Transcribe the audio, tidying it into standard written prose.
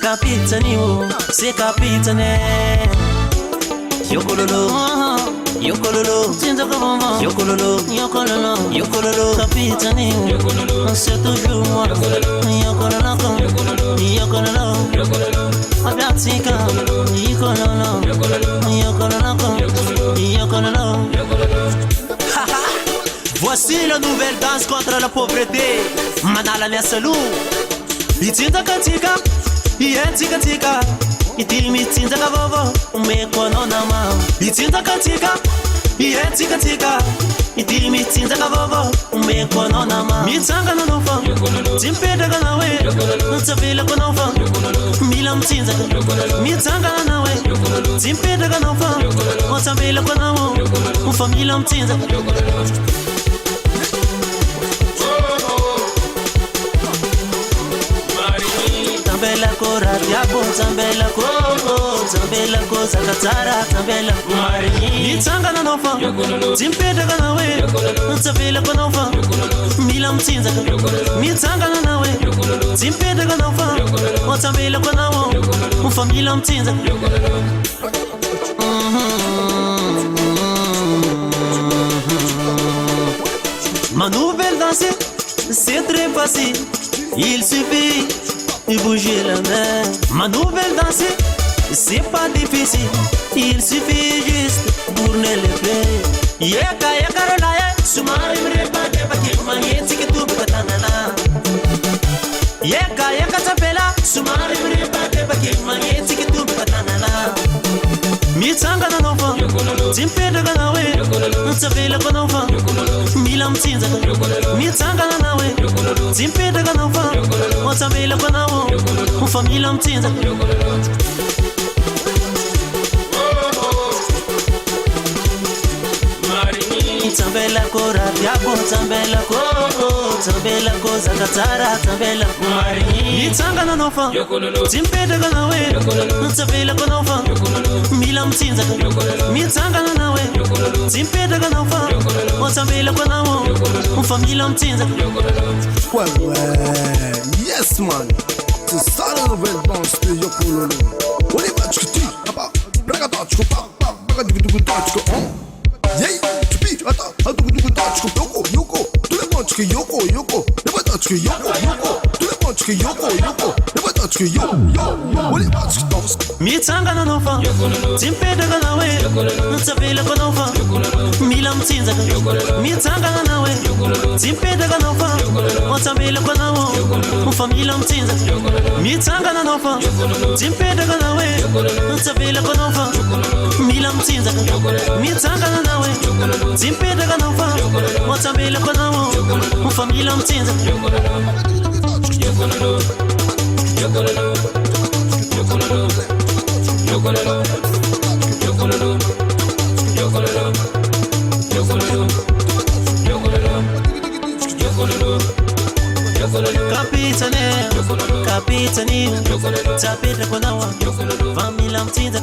Capitani, se capitane. Yokololo, yokololo, capitani, c'est toujours moi. Yokololo, abiatika, yokololo. Voici la nouvelle danse contre la pauvreté. Manala Nessalou. Itinda katika, tika tika. Itimi tinda kavovo, umekono na mama. Itinda katika, tika tika. Itimi tinda kavovo, umekono na mama. Mitanga na nofa, timpeda kanawe. Ntavila konofa, mila mtinda. Mitanga na nawe, timpeda kanofa. Ntavila konawo, ufamila mtinda. Tambela ko radiabo, tambela ko zakatara, tambela ko mari. Nitanga na nofa, timpeda kanawe. Ntavela ko nofa, mila mtinza. Nitanga na nawe, timpeda kanofa. Ntavela ko nawo, ufamila mtinza. Ma nouvelle danse, c'est très facile. Il suffit de bouger la main. Ma nouvelle danse, c'est pas difficile. Il suffit juste de tourner les pieds. Yeka rolaya, sumari mrepa deba kimangeti ketubu katanana. Yeka tapela, sumari mrepa deba kimangeti ketubu katanana. Mitanga na nofa, timpeda kanawe. Ntavela konofa, mila mtinza. Mitanga na nawe, timpeda kanofa. Ntavela konawo, ufamila mtinza. Tambela ko radiabo, tambela ko zakatara, tambela ko mari. Nitanga na nofa, timpeda kanawe. Ntavela konofa, mila mtinza. Nitanga na nawe, timpeda kanofa. Ntavela konawo, ufamila mtinza. Ouais, yes man. C'est ça la nouvelle danse de Yokololo. On est pas tu papa, regarde tu pas, Yoko, tout le monde tu Yoko, le matin tu Yoko, tout le monde tu Yoko, le matin tu Yoko, on est pas tu danse. Mitanga na nofa, timpeda kanawe. Ntavela konofa, mila mtinza. Mitanga na nawe, timpeda kanofa. Ntavela konawo, ufamila mtinza. Mitanga na nofa, timpeda kanawe. Ntavela konofa, mila mtinza. Mitanga na nawe, timpeda kanofa. Ntavela konawo, ufamila mtinza. Capitani, tapeta konawa, famila mtinza.